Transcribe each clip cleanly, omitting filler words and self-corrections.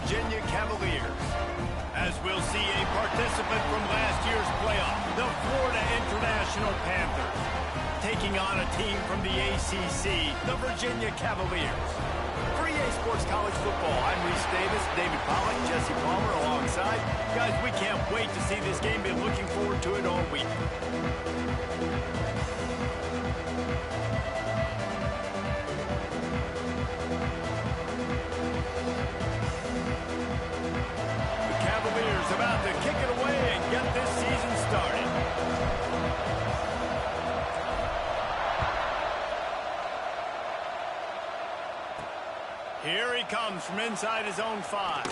Virginia Cavaliers. As we'll see a participant from last year's playoff, the Florida International Panthers, taking on a team from the ACC, the Virginia Cavaliers. For EA Sports College Football, I'm Reese Davis, David Pollack, Jesse Palmer alongside. Guys, we can't wait to see this game. Been looking forward to it all week. About to kick it away and get this season started. Here he comes from inside his own 5.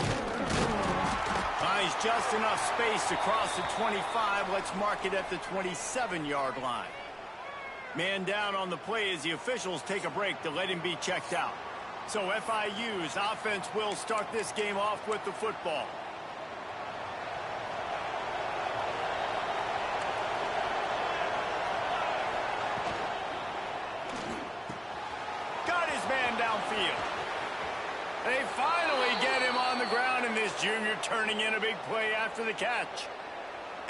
Finds just enough space to cross the 25. Let's mark it at the 27-yard line. Man down on the play as the officials take a break to let him be checked out. So FIU's offense will start this game off with the football. Downfield. They finally get him on the ground, and this junior turning in a big play after the catch.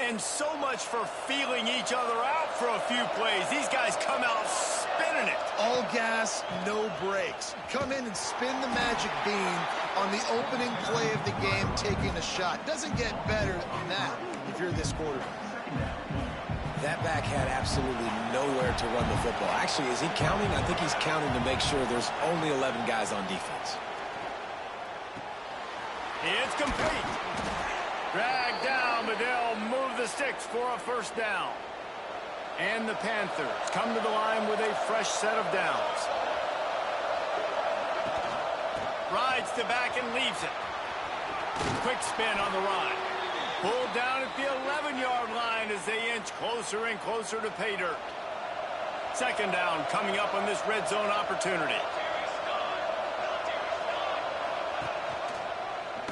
And so much for feeling each other out for a few plays. These guys come out spinning it. All gas, no brakes. Come in and spin the magic bean on the opening play of the game, taking a shot. Doesn't get better than that if you're this quarterback. That back had absolutely nowhere to run the football. Actually, is he counting? I think he's counting to make sure there's only 11 guys on defense. It's complete. Dragged down, but they'll move the sticks for a first down. And the Panthers come to the line with a fresh set of downs. Rides to back and leaves it. Quick spin on the ride. Pulled down at the 11-yard line as they inch closer and closer to pay dirt. Second down coming up on this red zone opportunity.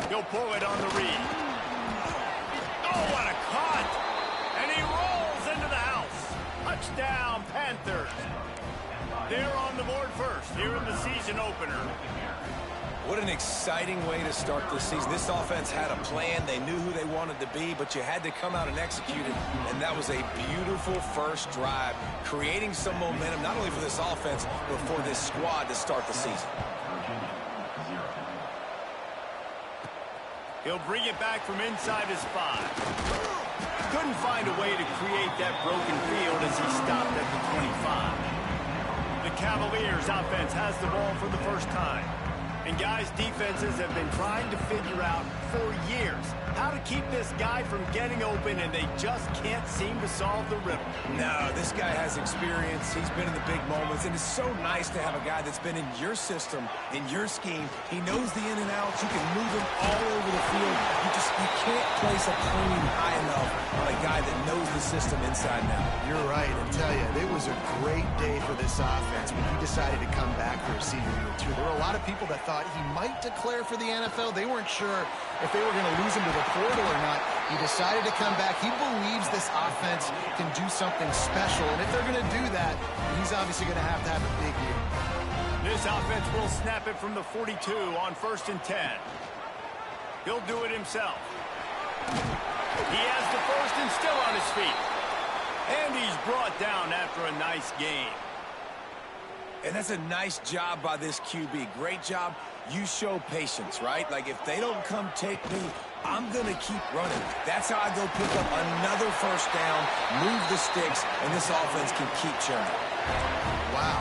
He'll pull it on the read. Oh, what a cut! And he rolls into the house. Touchdown, Panthers. They're on the board first here in the season opener. What an exciting way to start this season. This offense had a plan. They knew who they wanted to be, but you had to come out and execute it. And that was a beautiful first drive, creating some momentum, not only for this offense, but for this squad to start the season. He'll bring it back from inside his 5. Couldn't find a way to create that broken field as he stopped at the 25. The Cavaliers offense has the ball for the first time. And guys, defenses have been trying to figure out for years how to keep this guy from getting open, and they just can't seem to solve the riddle. No, this guy has experience. He's been in the big moments, and it's so nice to have a guy that's been in your system, in your scheme. He knows the in and outs. You can move him all over the field. You can't place a premium high enough on a guy that knows the system inside and out. You're right. I tell you, it was a great day for this offense when he decided to come back for a senior year, too. There were a lot of people that thought he might declare for the NFL. They weren't sure if they were going to lose him to the portal or not. He decided to come back. He believes this offense can do something special, and if they're going to do that, he's obviously going to have a big year. This offense will snap it from the 42 on 1st and 10. He'll do it himself. He has the first and still on his feet. And he's brought down after a nice game. And that's a nice job by this QB. Great job. You show patience, right? Like, if they don't come take me, I'm going to keep running. That's how I go pick up another first down, move the sticks, and this offense can keep churning. Wow.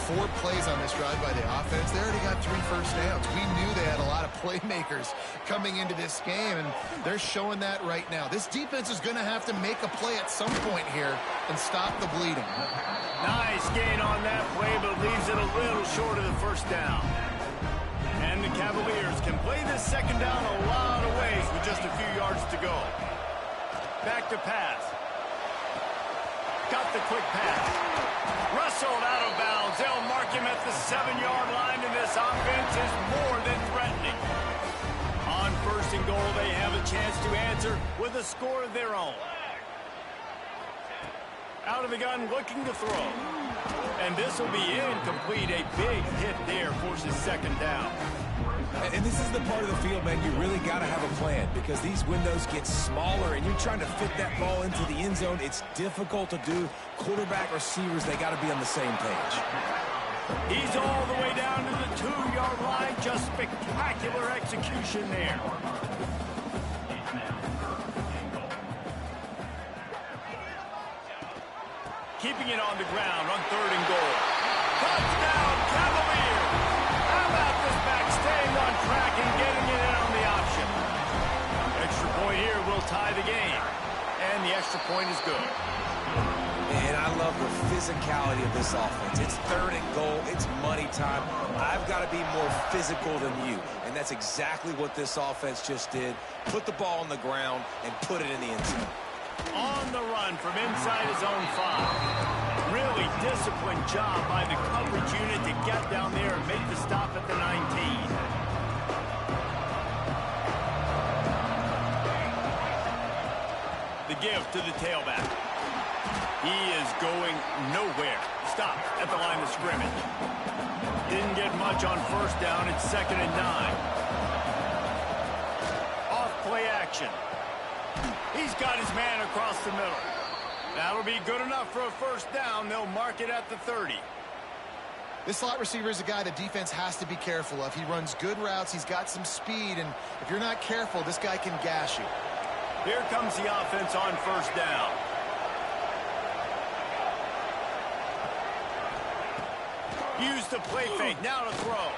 4 plays on this drive by the offense. They already got 3 first downs. We knew they had a lot of playmakers coming into this game, and they're showing that right now. This defense is going to have to make a play at some point here and stop the bleeding. Nice gain on that play, but leaves it a little short of the first down. And the Cavaliers can play this second down a lot of ways with just a few yards to go. Back to pass. Got the quick pass. Wrestled out of bounds. They'll mark him at the 7-yard line, and this offense is more than threatening. On 1st and goal, they have a chance to answer with a score of their own. Out of the gun, looking to throw. And this will be incomplete. A big hit there forces second down. And this is the part of the field, man, you really got to have a plan because these windows get smaller and you're trying to fit that ball into the end zone. It's difficult to do. Quarterback, receivers, they got to be on the same page. He's all the way down to the 2-yard line. Just spectacular execution there. Keeping it on the ground on 3rd and goal. Touchdown, Cavaliers! How about this back staying on track and getting it in on the option? Extra point here will tie the game. And the extra point is good. And I love the physicality of this offense. It's 3rd and goal. It's money time. I've got to be more physical than you. And that's exactly what this offense just did. Put the ball on the ground and put it in the end zone. On the run from inside his own 5. Really disciplined job by the coverage unit to get down there and make the stop at the 19. The give to the tailback. He is going nowhere. Stop at the line of scrimmage. Didn't get much on 1st down. It's 2nd and 9. Off play action. He's got his man across the middle. That'll be good enough for a 1st down. They'll mark it at the 30. This slot receiver is a guy the defense has to be careful of. He runs good routes. He's got some speed, and if you're not careful, this guy can gash you. Here comes the offense on 1st down. Use the play fake. Now to throw.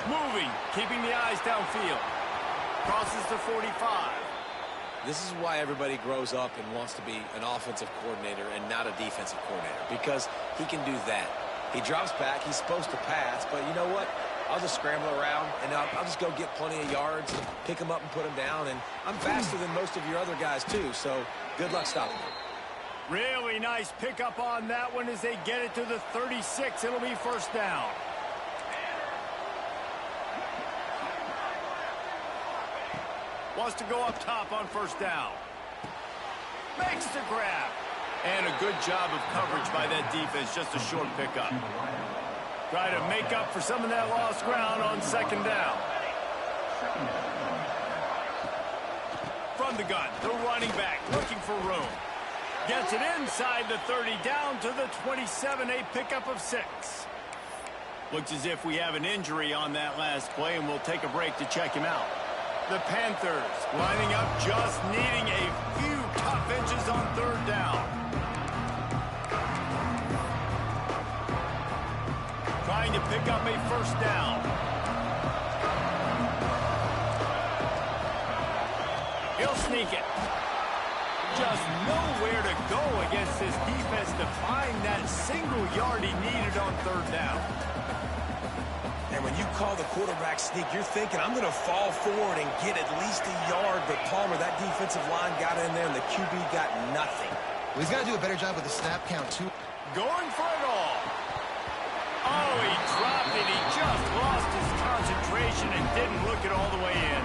Moving. Keeping the eyes downfield. Crosses the 45. This is why everybody grows up and wants to be an offensive coordinator and not a defensive coordinator, because he can do that. He drops back. He's supposed to pass, but you know what? I'll just scramble around, and I'll just go get plenty of yards, pick him up and put him down, and I'm faster than most of your other guys, too, so good luck stopping him. Really nice pickup on that one as they get it to the 36. It'll be 1st down. Wants to go up top on 1st down. Makes the grab. And a good job of coverage by that defense. Just a short pickup. Try to make up for some of that lost ground on 2nd down. From the gun, the running back looking for room. Gets it inside the 30, down to the 27, a pickup of 6. Looks as if we have an injury on that last play, and we'll take a break to check him out. The Panthers lining up, just needing a few tough inches on 3rd down. Trying to pick up a 1st down. He'll sneak it. Just nowhere to go against this defense to find that single yard he needed on 3rd down. And when you call the quarterback sneak, you're thinking, I'm going to fall forward and get at least a yard. But Palmer, that defensive line got in there, and the QB got nothing. Well, he's got to do a better job with the snap count, too. Going for it all. Oh, he dropped it. He just lost his concentration and didn't look it all the way in.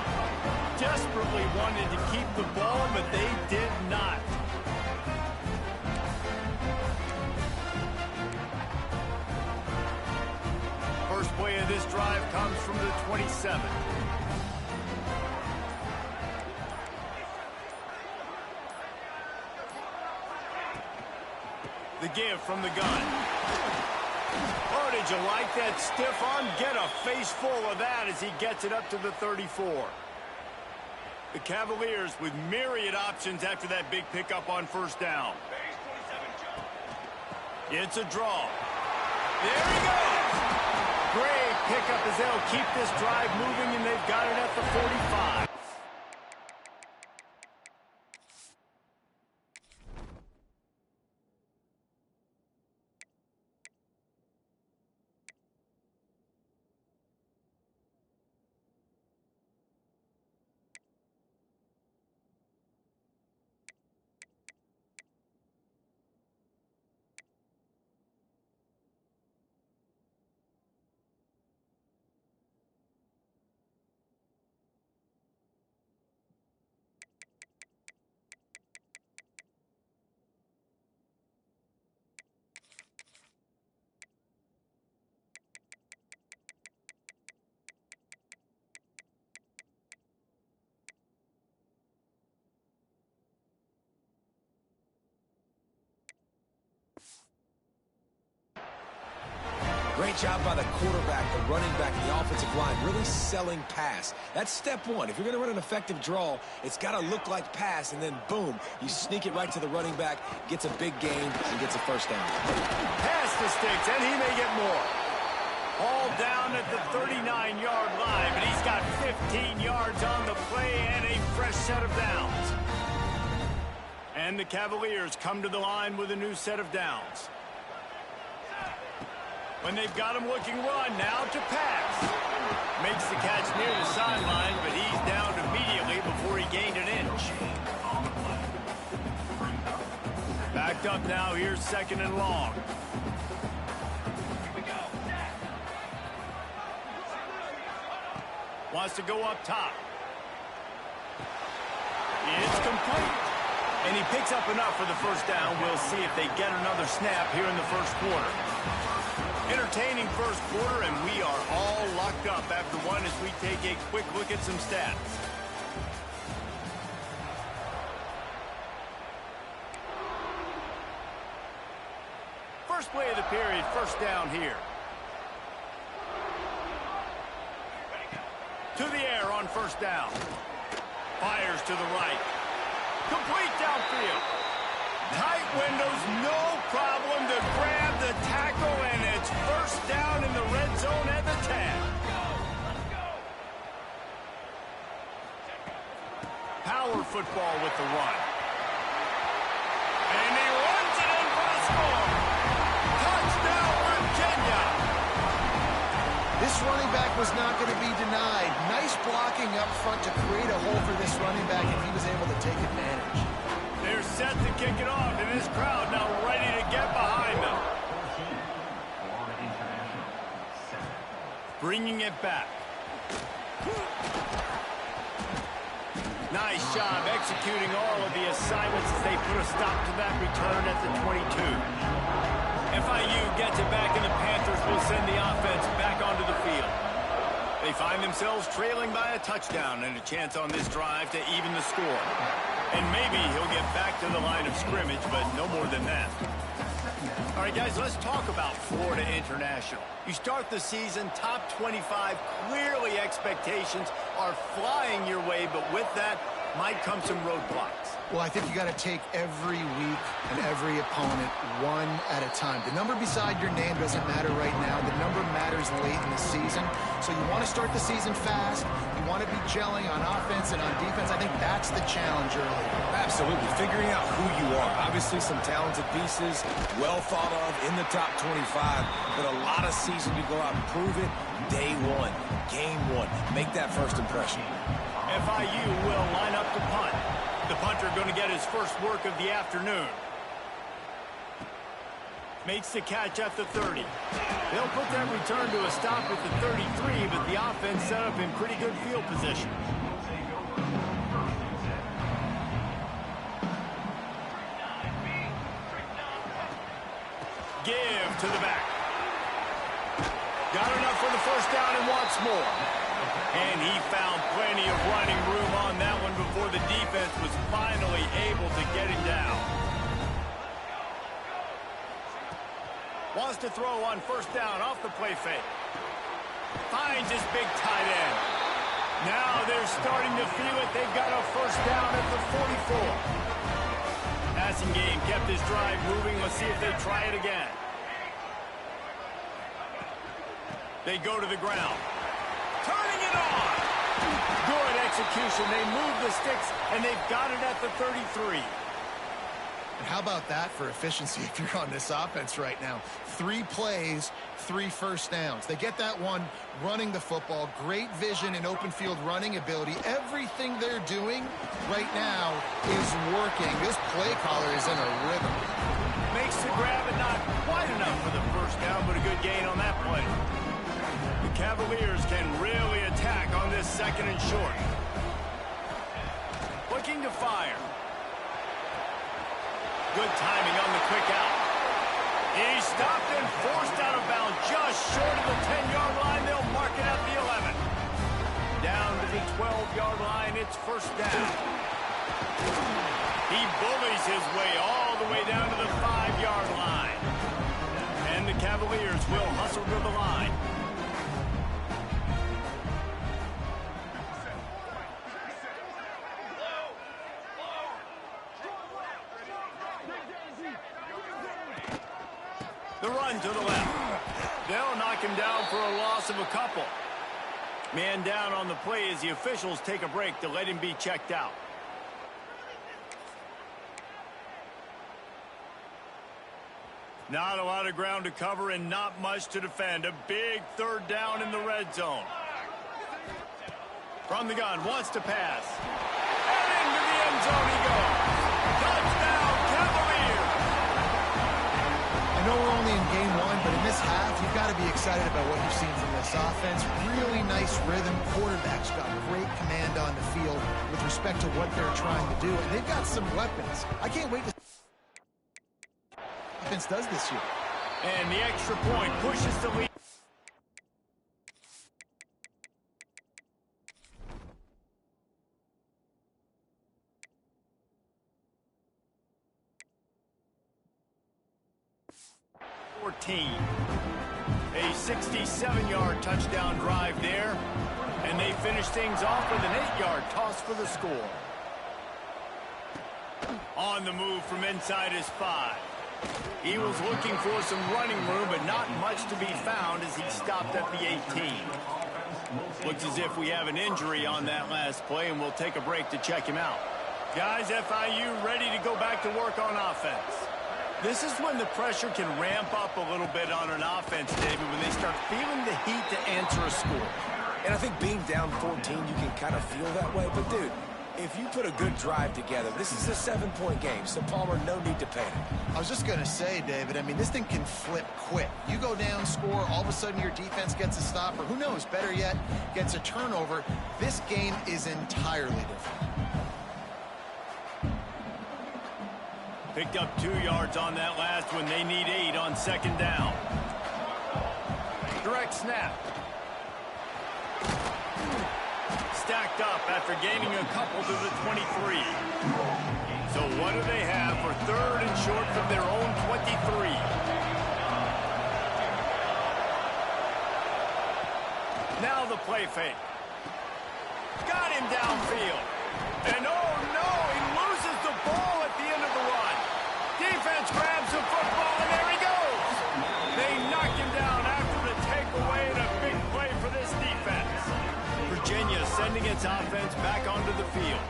Desperately wanted to keep the ball, but they did not. First play of this drive comes from the 27. The give from the gun. Oh, did you like that stiff arm? Get a face full of that as he gets it up to the 34. The Cavaliers with myriad options after that big pickup on 1st down. It's a draw. There he goes. Great pickup as they'll keep this drive moving, and they've got it at the 45. Great job by the quarterback, the running back, and the offensive line, really selling pass. That's step one. If you're going to run an effective draw, it's got to look like pass, and then boom, you sneak it right to the running back, gets a big gain, and gets a first down. Pass the sticks, and he may get more. All down at the 39-yard line, but he's got 15 yards on the play and a fresh set of downs. And the Cavaliers come to the line with a new set of downs. When they've got him looking run, now to pass. Makes the catch near the sideline, but he's down immediately before he gained an inch. Backed up now, here's 2nd and long. Wants to go up top. It's complete. And he picks up enough for the first down. We'll see if they get another snap here in the first quarter. Entertaining first quarter, and we are all locked up after one as we take a quick look at some stats. First play of the period, first down here. To the air on first down. Fires to the right. Complete downfield. Tight windows, no problem to grab the tackle, and it's first down in the red zone at the 10. Power football with the run. And he runs it in for the score. Touchdown, Virginia. This running back was not going to be denied. Nice blocking up front to create a hole for this running back, and he was able to take advantage. They're set to kick it off, and this crowd now ready to get behind them. Bringing it back. Nice job executing all of the assignments as they put a stop to that return at the 22. FIU gets it back, and the Panthers will send the offense back onto the field. They find themselves trailing by a touchdown and a chance on this drive to even the score. And maybe he'll get back to the line of scrimmage, but no more than that. All right, guys, let's talk about Florida International. You start the season, top 25. Clearly, expectations are flying your way, but with that might come some roadblocks. Well, I think you got to take every week and every opponent one at a time. The number beside your name doesn't matter right now. The number matters late in the season. So you want to start the season fast. You want to be gelling on offense and on defense. I think that's the challenge early. Absolutely. Figuring out who you are. Obviously, some talented pieces, well thought of in the top 25, but a lot of season to go out and prove it. Day one, game one. Make that first impression. FIU will line up to punt. The punter going to get his first work of the afternoon. Makes the catch at the 30. They'll put that return to a stop at the 33, but the offense set up in pretty good field position. Give to the back. Got enough for the first down and wants more. And he found plenty of running room on that one before the defense was finally able to get him down. Wants to throw on first down off the play fake. Finds his big tight end. Now they're starting to feel it. They've got a first down at the 44. Passing game kept his drive moving. Let's see if they try it again. They go to the ground. Turning it on. Good execution. They move the sticks, and they've got it at the 33. And how about that for efficiency if you're on this offense right now? 3 plays, 3 first downs. They get that one running the football. Great vision and open field running ability. Everything they're doing right now is working. This play caller is in a rhythm. Makes the grab and not quite enough for the first down, but a good gain on that play. The Cavaliers can really attack on this 2nd and short. Looking to fire. Good timing on the quick out. He's stopped and forced out of bounds just short of the 10-yard line. They'll mark it at the 11. Down to the 12-yard line. It's first down. He bullies his way all the way down to the 5-yard line. And the Cavaliers will hustle to the line. The run to the left. They'll knock him down for a loss of a couple. Man down on the play as the officials take a break to let him be checked out. Not a lot of ground to cover and not much to defend. A big third down in the red zone. From the gun, wants to pass. And into the end zone he goes. Touchdown, Cavaliers! I know we're only in game one, but in this half, you've got to be excited about what you've seen from this offense. Really nice rhythm. Quarterback's got great command on the field with respect to what they're trying to do. And they've got some weapons. I can't wait to see what the offense does this year. And the extra point pushes the lead. A 67-yard touchdown drive there, and they finish things off with an 8-yard toss for the score. On the move from inside his 5. He was looking for some running room, but not much to be found as he stopped at the 18. Looks as if we have an injury on that last play, and we'll take a break to check him out. Guys, FIU ready to go back to work on offense. This is when the pressure can ramp up a little bit on an offense, David, when they start feeling the heat to answer a score. And I think being down 14, you can kind of feel that way. But, dude, if you put a good drive together, this is a 7-point game, so Palmer, no need to panic. I was just going to say, David, I mean, this thing can flip quick. You go down, score, all of a sudden your defense gets a stop, or who knows, better yet, gets a turnover. This game is entirely different. Picked up 2 yards on that last one. They need 8 on second down. Direct snap. Stacked up after gaining a couple to the 23. So what do they have for third and short from their own 23? Now the play fake. Got him downfield. And oh no, he loses the ball at the end of the run. Defense grabs the football, and there he goes. They knock him down after the takeaway, and a big play for this defense. Virginia sending its offense back onto the field.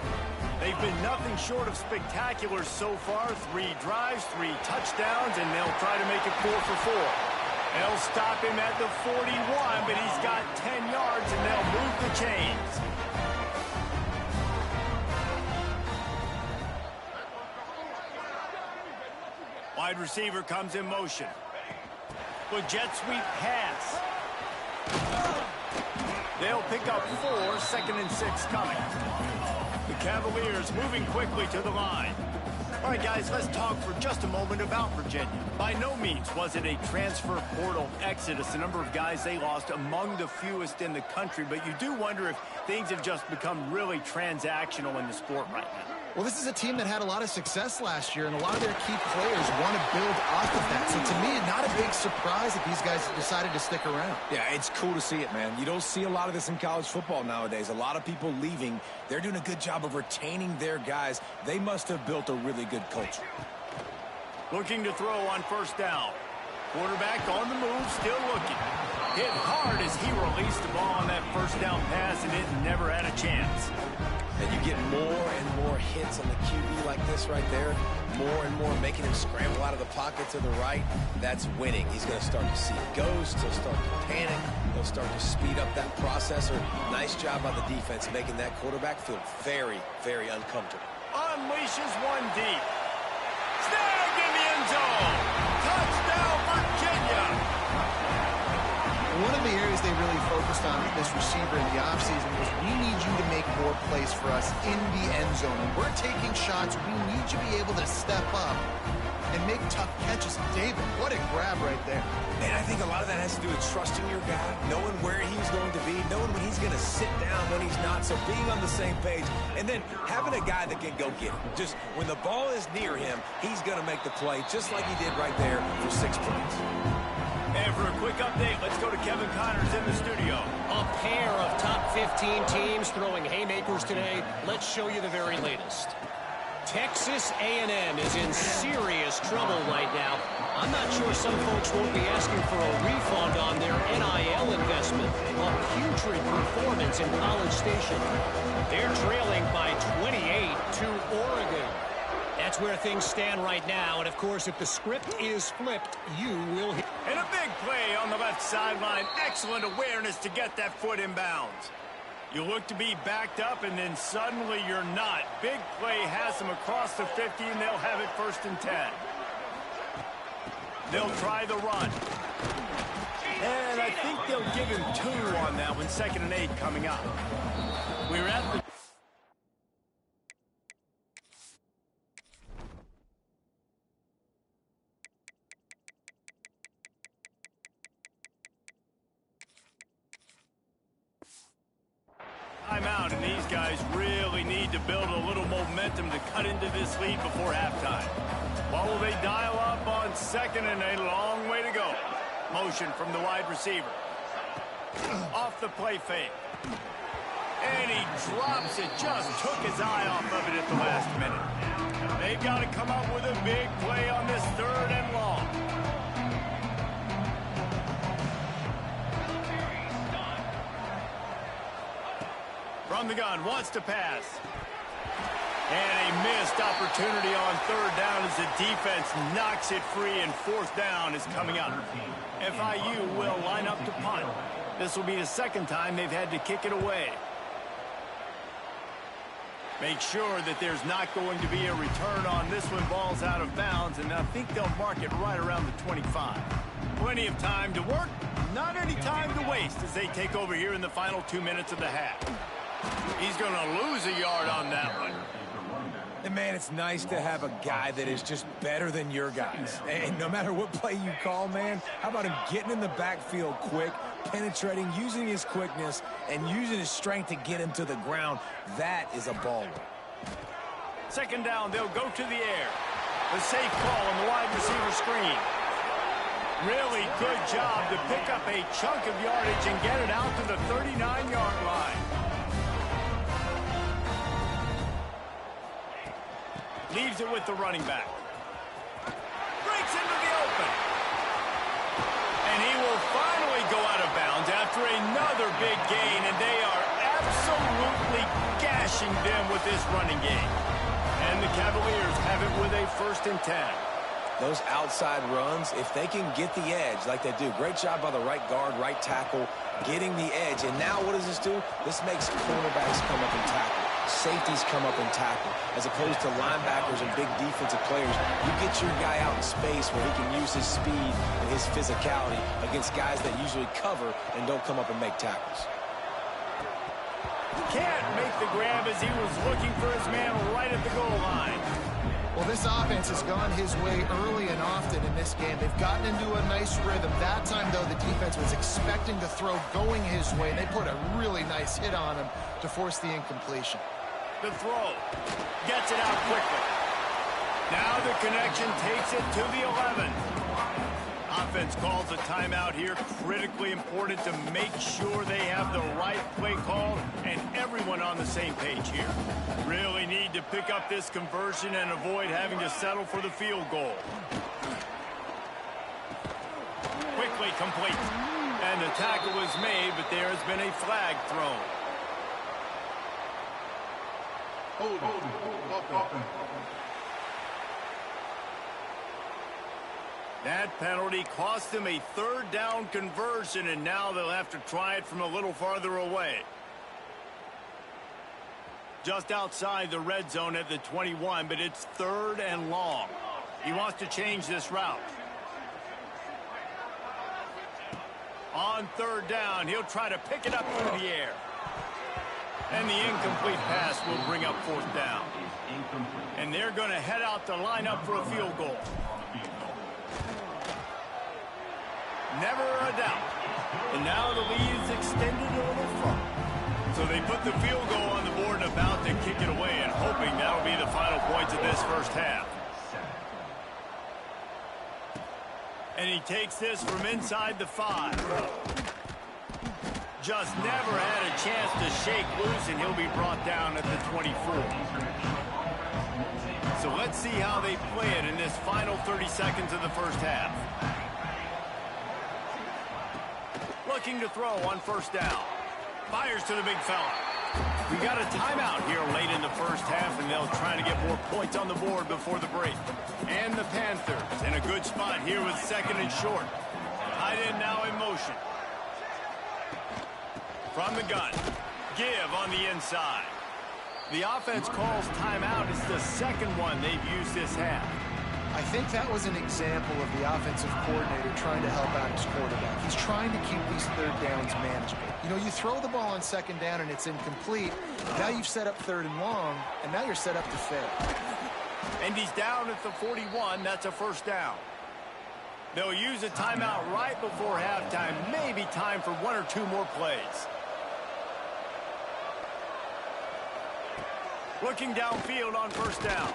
They've been nothing short of spectacular so far. 3 drives, 3 touchdowns, and they'll try to make it 4 for 4. They'll stop him at the 41, but he's got 10 yards, and they'll move the chains. Wide receiver comes in motion. With jet sweep pass. They'll pick up 4, 2nd and 6 coming. The Cavaliers moving quickly to the line. All right, guys, let's talk for just a moment about Virginia. By no means was it a transfer portal exodus. The number of guys they lost among the fewest in the country, but you do wonder if things have just become really transactional in the sport right now. Well, this is a team that had a lot of success last year, and a lot of their key players want to build off of that. So, to me, not a big surprise that these guys decided to stick around. Yeah, it's cool to see it, man. You don't see a lot of this in college football nowadays. A lot of people leaving. They're doing a good job of retaining their guys. They must have built a really good culture. Looking to throw on first down. Quarterback on the move, still looking. Hit hard as he released the ball on that first down pass, and it never had a chance. And you get more and more hits on the QB like this right there. More and more making him scramble out of the pocket to the right. That's winning. He's going to start to see ghosts. He'll start to panic. He'll start to speed up that processor. Nice job by the defense making that quarterback feel very, very uncomfortable. Unleashes one deep. Snagged in the end zone. Touchdown, Virginia. One of the areas they really focused on with this receiver in the offseason was, we need you to make more plays for us in the end zone. When we're taking shots, we need you to be able to step up and make tough catches. David, what a grab right there. And I think a lot of that has to do with trusting your guy, knowing where he's going to be, knowing when he's going to sit down, when he's not, so being on the same page, and then having a guy that can go get it. Just when the ball is near him, he's going to make the play, just like he did right there for 6 points. And for a quick update, let's go to Kevin Connors in the studio. A pair of top 15 teams throwing haymakers today. Let's show you the very latest. Texas A&M is in serious trouble right now. I'm not sure some folks won't be asking for a refund on their NIL investment. A putrid performance in College Station. They're trailing by 28 to Oregon. That's where things stand right now. And, of course, if the script is flipped, you will hit. And a big play on the left sideline. Excellent awareness to get that foot in bounds. You look to be backed up, and then suddenly you're not. Big play has them across the 50, and they'll have it 1st and 10. They'll try the run. And I think they'll give him 2 on that one. 2nd and 8 coming up. We're at the... timeout, and these guys really need to build a little momentum to cut into this lead before halftime. What will they dial up on 2nd and a long way to go? Motion from the wide receiver. Off the play fake. And he drops it. Just took his eye off of it at the last minute. They've got to come up with a big play on this 3rd and long. From the gun, wants to pass. And a missed opportunity on 3rd down as the defense knocks it free, and 4th down is coming up. FIU will line up to punt. This will be the 2nd time they've had to kick it away. Make sure that there's not going to be a return on this one. Ball's out of bounds, and I think they'll mark it right around the 25. Plenty of time to work, not any time to waste as they take over here in the final 2 minutes of the half. He's going to lose a yard on that one. And, man, it's nice to have a guy that is just better than your guys. And no matter what play you call, man, how about him getting in the backfield quick, penetrating, using his quickness, and using his strength to get him to the ground? That is a baller. 2nd down, they'll go to the air. The safe call on the wide receiver screen. Really good job to pick up a chunk of yardage and get it out to the 39-yard line. Leaves it with the running back. Breaks into the open. And he will finally go out of bounds after another big gain, and they are absolutely gashing them with this running game. And the Cavaliers have it with a 1st and 10. Those outside runs, if they can get the edge like they do, great job by the right guard, right tackle, getting the edge. And now what does this do? This makes cornerbacks come up and tackle. Safeties come up and tackle. As opposed to linebackers and big defensive players, you get your guy out in space where he can use his speed and his physicality against guys that usually cover and don't come up and make tackles. Can't make the grab as he was looking for his man right at the goal line. Well, this offense has gone his way early and often in this game. They've gotten into a nice rhythm. That time, though, the defense was expecting the throw going his way, and they put a really nice hit on him to force the incompletion. The throw. Gets it out quickly. Now the connection takes it to the 11. Offense calls a timeout here. Critically important to make sure they have the right play called and everyone on the same page here. Really need to pick up this conversion and avoid having to settle for the field goal. Quickly complete. And the tackle was made, but there has been a flag thrown. That penalty cost them a 3rd down conversion, and now they'll have to try it from a little farther away. Just outside the red zone at the 21, but it's 3rd and long. He wants to change this route. On 3rd down, he'll try to pick it up through the air. And the incomplete pass will bring up 4th down. And they're going to head out to line up for a field goal. Never a doubt. And now the lead is extended a little further. So they put the field goal on the board and about to kick it away, and hoping that'll be the final points of this 1st half. And he takes this from inside the 5. Just never had a chance to shake loose, and he'll be brought down at the 24. So let's see how they play it in this final 30 seconds of the first half. Looking to throw on first down. Fires to the big fella. We got a timeout here late in the first half, and they'll try to get more points on the board before the break. And the Panthers in a good spot here with second and short. Tight end now in motion. From the gun. Give on the inside. The offense calls timeout. It's the second one they've used this half. I think that was an example of the offensive coordinator trying to help out his quarterback. He's trying to keep these third downs manageable. You know, you throw the ball on second down and it's incomplete. Now you've set up third and long, and now you're set up to fail. And he's down at the 41. That's a first down. They'll use a timeout right before halftime. Maybe time for one or two more plays. Looking downfield on first down.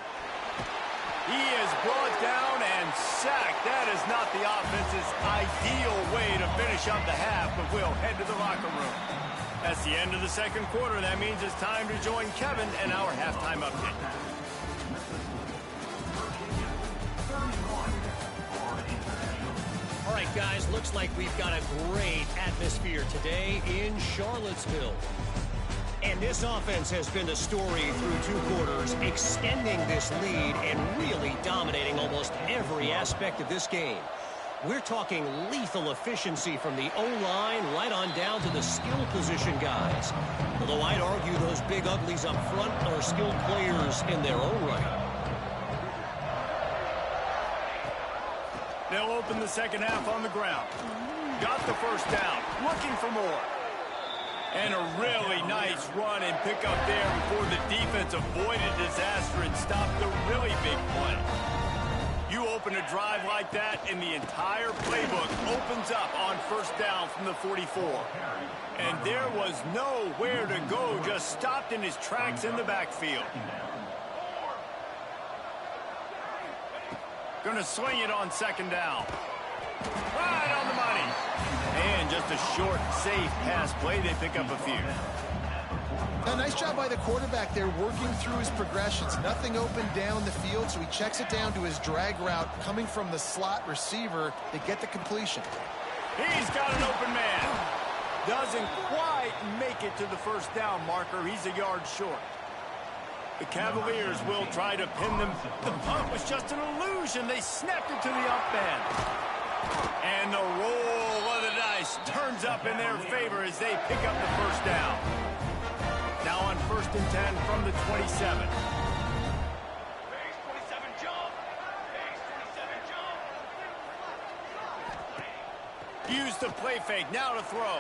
He is brought down and sacked. That is not the offense's ideal way to finish up the half, but we'll head to the locker room. That's the end of the second quarter. That means it's time to join Kevin and our halftime update. All right, guys, looks like we've got a great atmosphere today in Charlottesville. And this offense has been the story through two quarters, extending this lead and really dominating almost every aspect of this game. We're talking lethal efficiency from the O-line right on down to the skill position guys. Although I'd argue those big uglies up front are skilled players in their own right. They'll open the second half on the ground. Got the first down. Looking for more. And a really nice run and pick up there before the defense avoided disaster and stopped the really big play. You open a drive like that, and the entire playbook opens up on first down from the 44. And there was nowhere to go, just stopped in his tracks in the backfield. Gonna swing it on second down. Right on the money. And just a short, safe pass play. They pick up a few. A nice job by the quarterback there, working through his progressions. Nothing open down the field, so he checks it down to his drag route coming from the slot receiver to get the completion. He's got an open man. Doesn't quite make it to the first down marker. He's a yard short. The Cavaliers will try to pin them. The punt was just an illusion. They snapped it to the up man. And the roll of the dice turns up in their favor as they pick up the first down. Now on 1st and 10 from the 27. Use the play fake, now to throw.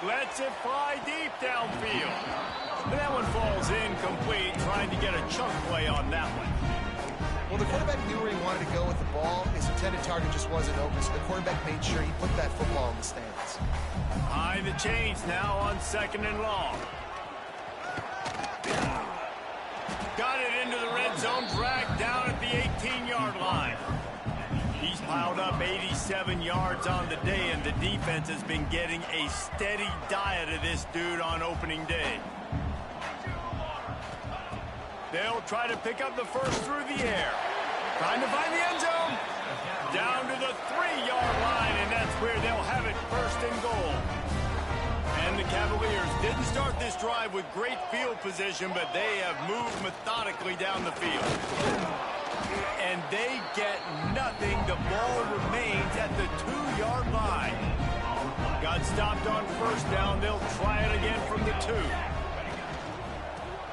Lets it fly deep downfield. But that one falls incomplete, trying to get a chunk play on that one. Well, the quarterback knew where he wanted to go with the ball. His intended target just wasn't open, so the quarterback made sure he put that football in the stands. High the chains now on second and long. Got it into the red zone, dragged down at the 18-yard line. He's piled up 87 yards on the day, and the defense has been getting a steady diet of this dude on opening day. They'll try to pick up the first through the air. Trying to find the end zone. Down to the 3-yard line, and that's where they'll have it, first and goal. And the Cavaliers didn't start this drive with great field position, but they have moved methodically down the field. And they get nothing. The ball remains at the 2-yard line. Got stopped on first down. They'll try it again from the 2.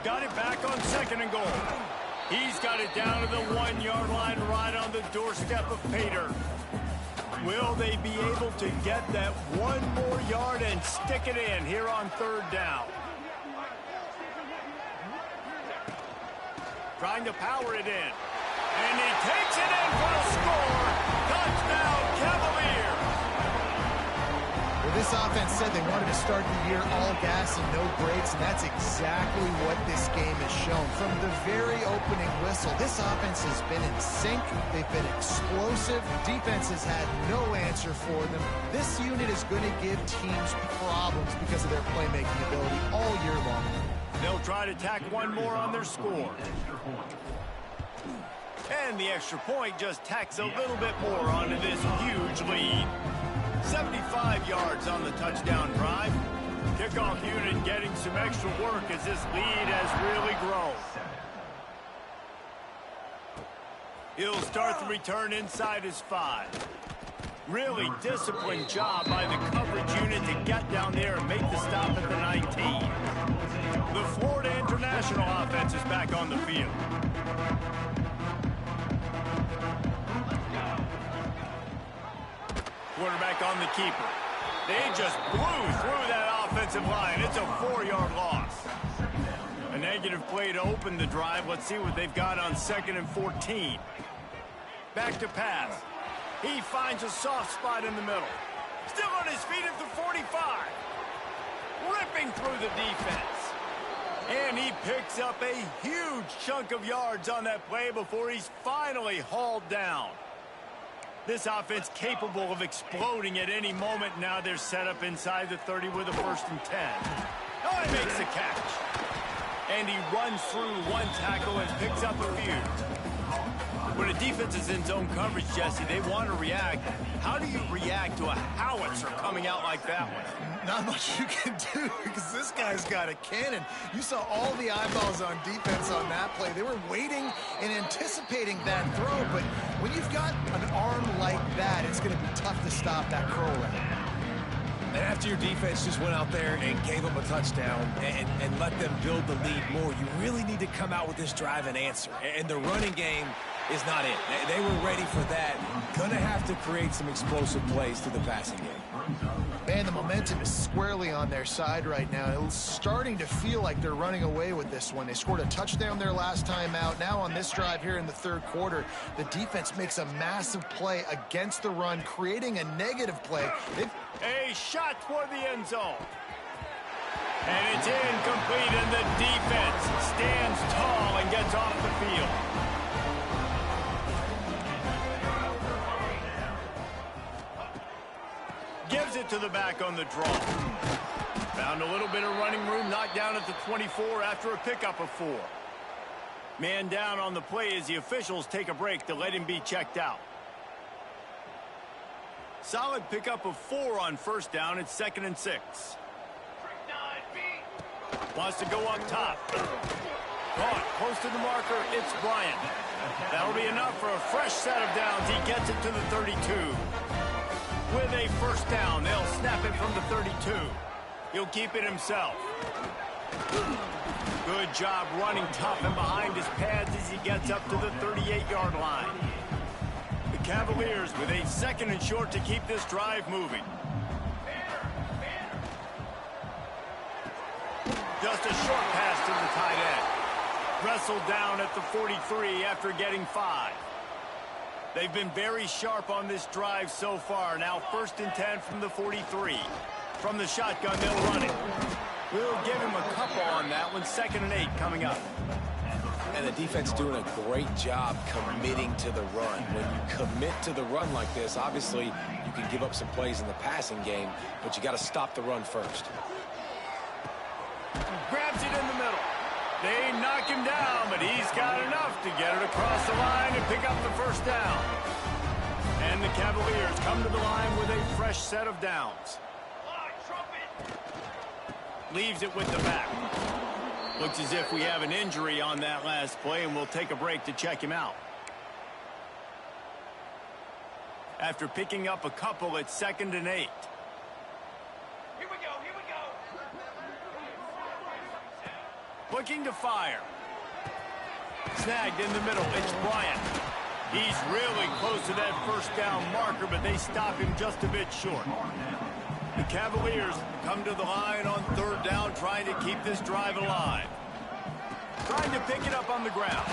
Got it back on second and goal. He's got it down to the 1-yard line right on the doorstep of Pater. Will they be able to get that one more yard and stick it in here on third down? Trying to power it in. And he takes it in for a score. Touchdown, Cavaliers. Well, This offense said they wanted to start the year all gas and no brakes, and that's exactly what this game has shown. From the very opening whistle, this offense has been in sync. They've been explosive. Defense has had no answer for them. This unit is going to give teams problems because of their playmaking ability all year long. They'll try to tack one more on their score. And the extra point just tacks a little bit more onto this huge lead. 75 yards on the touchdown drive. Kickoff unit getting some extra work as this lead has really grown. He'll start the return inside his 5. Really disciplined job by the coverage unit to get down there and make the stop at the 19. The Florida International offense is back on the field. Quarterback on the keeper. They just blew through that offensive line. It's a 4-yard loss. A negative play to open the drive. Let's see what they've got on 2nd and 14. Back to pass. He finds a soft spot in the middle. Still on his feet at the 45. Ripping through the defense. And he picks up a huge chunk of yards on that play before he's finally hauled down. This offense capable of exploding at any moment. Now they're set up inside the 30 with a 1st and 10. Oh, he makes the catch. And he runs through one tackle and picks up a few. When a defense is in zone coverage, Jesse, they want to react. How do you react to a howitzer coming out like that one? Not much you can do because this guy's got a cannon. You saw all the eyeballs on defense on that play. They were waiting and anticipating that throw, but when you've got an arm like that, it's going to be tough to stop that curl route. And after your defense just went out there and gave them a touchdown and let them build the lead more, you really need to come out with this drive and answer. And the running game is not it. They were ready for that. Gonna have to create some explosive plays through the passing game. Man, the momentum is squarely on their side right now. It's starting to feel like they're running away with this one. They scored a touchdown their last time out. Now on this drive here in the 3rd quarter, the defense makes a massive play against the run, creating a negative play. A shot toward the end zone. And it's incomplete, and the defense stands tall and gets off the field. Gives it to the back on the draw. Found a little bit of running room, knocked down at the 24 after a pickup of 4. Man down on the play as the officials take a break to let him be checked out. Solid pickup of 4 on 1st down. It's 2nd and 6. Wants to go up top. Caught close to the marker. It's Bryant. That'll be enough for a fresh set of downs. He gets it to the 32. With a 1st down, they'll snap it from the 32. He'll keep it himself. Good job running tough and behind his pads as he gets up to the 38-yard line. The Cavaliers with a 2nd and short to keep this drive moving. Just a short pass to the tight end. Wrestled down at the 43 after getting 5. They've been very sharp on this drive so far. Now 1st and 10 from the 43. From the shotgun, they'll run it. We'll give him a couple on that one. 2nd and 8 coming up. And the defense doing a great job committing to the run. When you commit to the run like this, obviously you can give up some plays in the passing game, but you got to stop the run first. Grabs it in the middle. They knock him down, but he's got enough to get it across the line and pick up the 1st down. And the Cavaliers come to the line with a fresh set of downs. Leaves it with the back. Looks as if we have an injury on that last play, and we'll take a break to check him out. After picking up a couple, it's 2nd and 8. Looking to fire. Snagged in the middle. It's Bryant. He's really close to that 1st down marker, but they stop him just a bit short. The Cavaliers come to the line on 3rd down, trying to keep this drive alive. Trying to pick it up on the ground.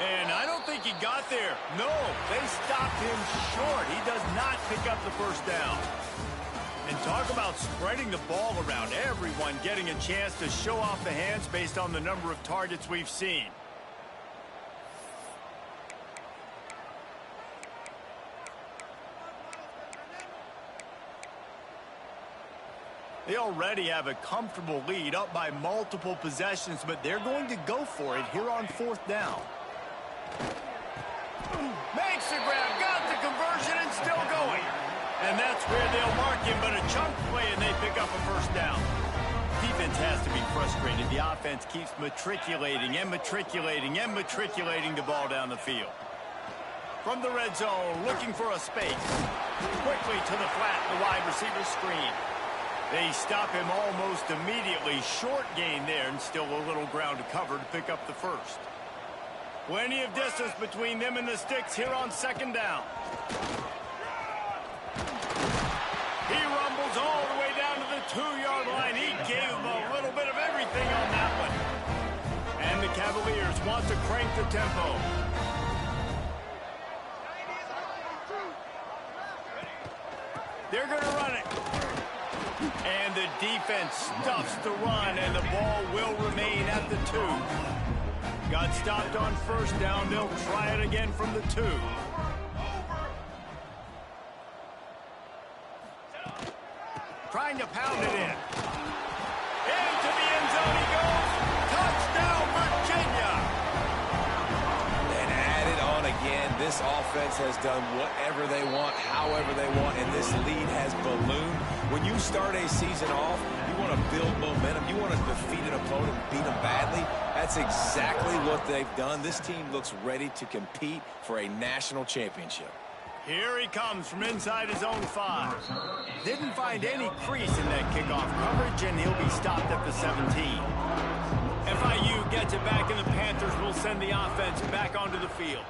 And I don't think he got there. No, they stopped him short. He does not pick up the 1st down. And talk about spreading the ball around. Everyone getting a chance to show off the hands based on the number of targets we've seen. They already have a comfortable lead, up by multiple possessions, but they're going to go for it here on 4th down. Makes the grab, got the conversion, and still going. And that's where they'll mark him, but a chunk play, and they pick up a 1st down. Defense has to be frustrated. The offense keeps matriculating and matriculating and matriculating the ball down the field. From the red zone, looking for a space. Quickly to the flat, the wide receiver screen. They stop him almost immediately. Short gain there, and still a little ground to cover to pick up the 1st. Plenty of distance between them and the sticks here on 2nd down. He rumbles all the way down to the 2-yard line. He gave him a little bit of everything on that one. And the Cavaliers want to crank the tempo. They're going to run it. And the defense stuffs the run, and the ball will remain at the 2. Got stopped on 1st down. They'll try it again from the 2. Trying to pound it in. Into the end zone he goes. Touchdown, Virginia. And add it on again. This offense has done whatever they want, however they want, and this lead has ballooned. When you start a season off, you want to build momentum. You want to defeat an opponent and beat them badly. That's exactly what they've done. This team looks ready to compete for a national championship. Here he comes from inside his own 5. Didn't find any crease in that kickoff coverage, and he'll be stopped at the 17. FIU gets it back, and the Panthers will send the offense back onto the field.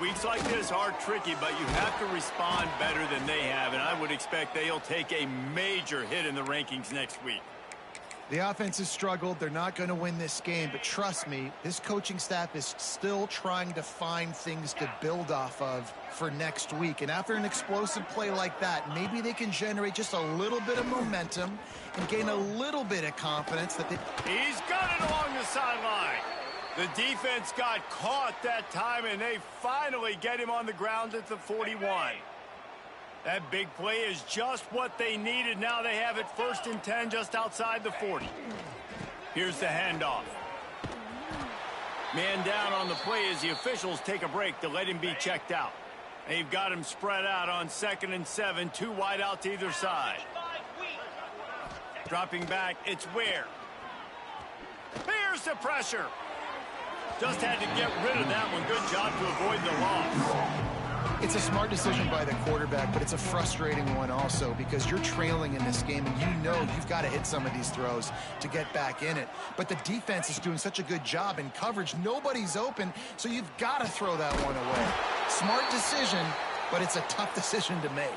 Weeks like this are tricky, but you have to respond better than they have, and I would expect they'll take a major hit in the rankings next week. The offense has struggled. They're not going to win this game, but trust me, this coaching staff is still trying to find things to build off of for next week. And after an explosive play like that, maybe they can generate just a little bit of momentum and gain a little bit of confidence that He's got it along the sideline. The defense got caught that time, and they finally get him on the ground at the 41. That big play is just what they needed. Now they have it 1st and 10 just outside the 40. Here's the handoff. Man down on the play as the officials take a break to let him be checked out. They've got him spread out on 2nd and 7, 2 wide out to either side. Dropping back, it's Ware. Here's the pressure. Just had to get rid of that one. Good job to avoid the loss. It's a smart decision by the quarterback, but it's a frustrating one also because you're trailing in this game and you know you've got to hit some of these throws to get back in it. But the defense is doing such a good job in coverage. Nobody's open, so you've got to throw that one away. Smart decision, but it's a tough decision to make.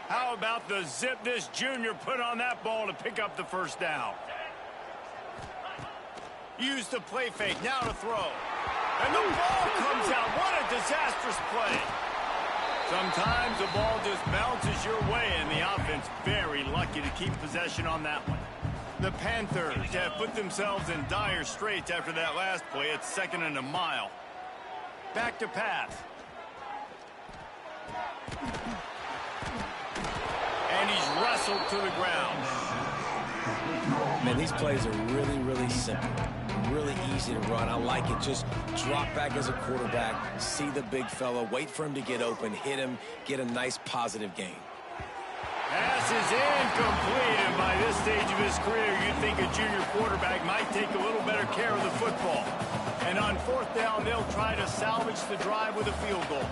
How about the zip this junior put on that ball to pick up the 1st down? Use the play fake, now to throw. And the ball comes out. What a disastrous play. Sometimes the ball just bounces your way, and the offense very lucky to keep possession on that one. The Panthers have put themselves in dire straits after that last play. It's 2nd and a mile. Back to pass. And he's wrestled to the ground. Man, these plays are really, really simple. Really easy to run. I like it. Just drop back as a quarterback, see the big fella, wait for him to get open, hit him, get a nice positive gain. Pass is incomplete, and by this stage of his career, you'd think a junior quarterback might take a little better care of the football. And on 4th down, they'll try to salvage the drive with a field goal.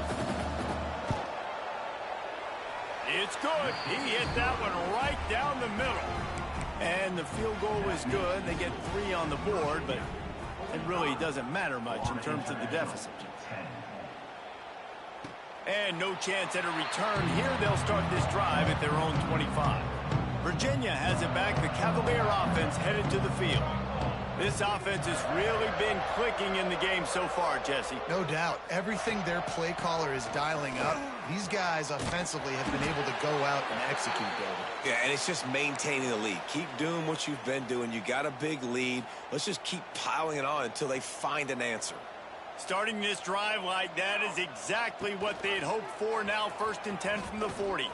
It's good. He hit that one right down the middle. And the field goal is good. They get 3 on the board, but it really doesn't matter much in terms of the deficit. And no chance at a return here. They'll start this drive at their own 25. Virginia has it back. The Cavalier offense headed to the field. This offense has really been clicking in the game so far, Jesse. No doubt. Everything their play caller is dialing up, these guys offensively have been able to go out and execute, David. Yeah, and it's just maintaining the lead. Keep doing what you've been doing. You got a big lead. Let's just keep piling it on until they find an answer. Starting this drive like that is exactly what they had hoped for. Now 1st and 10 from the 40.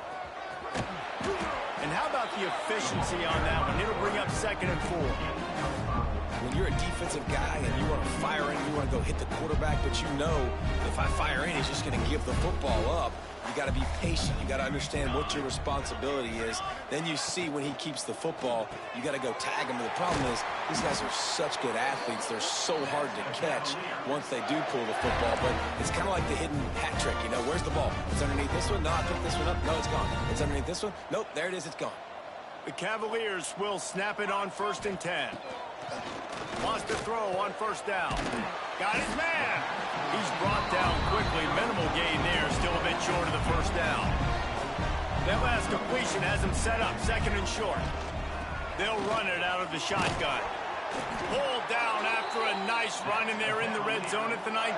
And how about the efficiency on that one? It'll bring up 2nd and 4. When you're a defensive guy and you want to fire in, you want to go hit the quarterback, but you know if I fire in, he's just going to give the football up. You got to be patient. You got to understand what your responsibility is. Then you see when he keeps the football, you got to go tag him. But the problem is these guys are such good athletes. They're so hard to catch once they do pull the football. But it's kind of like the hidden hat trick. You know, where's the ball? It's underneath this one. No, I picked this one up. No, it's gone. It's underneath this one. Nope, there it is. It's gone. The Cavaliers will snap it on 1st and 10. Wants to throw on 1st down. Got his man. He's brought down quickly. Minimal gain there. Still a bit short of the 1st down. That last completion has him set up 2nd and short. They'll run it out of the shotgun. Pulled down after a nice run, and they're in the red zone at the 19.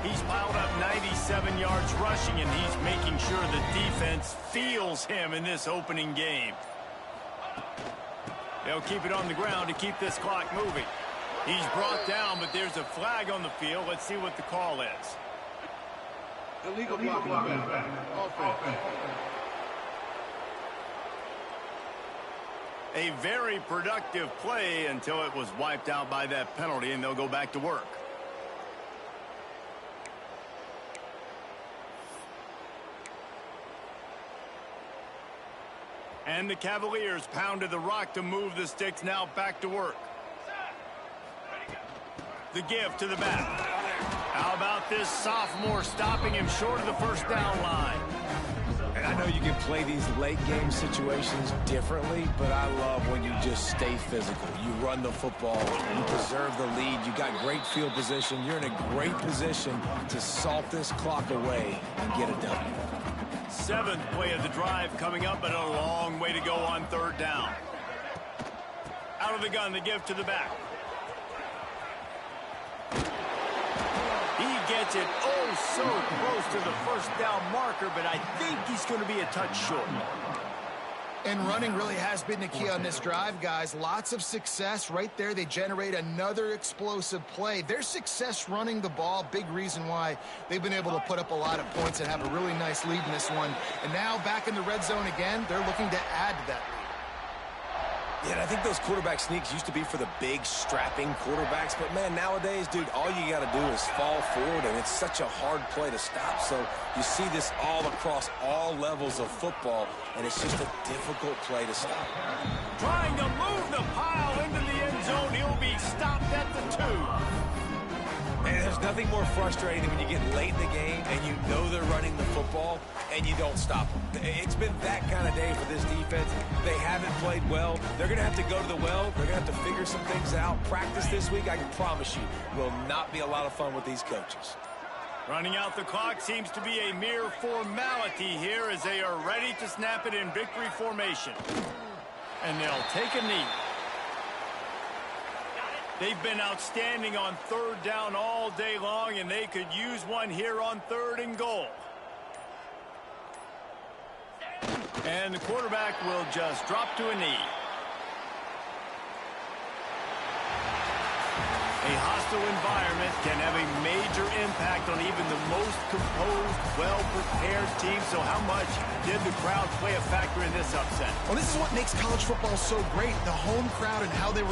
He's piled up 97 yards rushing, and he's making sure the defense feels him in this opening game. They'll keep it on the ground to keep this clock moving. He's brought down, but there's a flag on the field. Let's see what the call is. Illegal blocking. Offense. A very productive play until it was wiped out by that penalty, and they'll go back to work. And the Cavaliers pounded the rock to move the sticks. Now back to work. The give to the back. How about this sophomore stopping him short of the 1st down line? And I know you can play these late game situations differently, but I love when you just stay physical. You run the football, you preserve the lead, you got great field position, you're in a great position to salt this clock away and get a W. 7th play of the drive coming up, but a long way to go on 3rd down. Out of the gun, the give to the back. He gets it so close to the 1st down marker, but I think he's going to be a touch short. And running really has been the key on this drive, guys. Lots of success right there. They generate another explosive play. Their success running the ball, big reason why they've been able to put up a lot of points and have a really nice lead in this one. And now back in the red zone again, they're looking to add to that lead. Yeah, and I think those quarterback sneaks used to be for the big, strapping quarterbacks. But, man, nowadays, dude, all you got to do is fall forward, and it's such a hard play to stop. So you see this all across all levels of football, and it's just a difficult play to stop. Trying to move the pile into the end zone. He'll be stopped at the 2. And there's nothing more frustrating than when you get late in the game and you know they're running the football and you don't stop them. It's been that kind of day for this defense. They haven't played well. They're going to have to go to the well. They're going to have to figure some things out. Practice this week, I can promise you, will not be a lot of fun with these coaches. Running out the clock seems to be a mere formality here as they are ready to snap it in victory formation. And they'll take a knee. They've been outstanding on 3rd down all day long, and they could use one here on 3rd and goal. And the quarterback will just drop to a knee. A hostile environment can have a major impact on even the most composed, well-prepared team. So how much did the crowd play a factor in this upset? Well, this is what makes college football so great, the home crowd and how they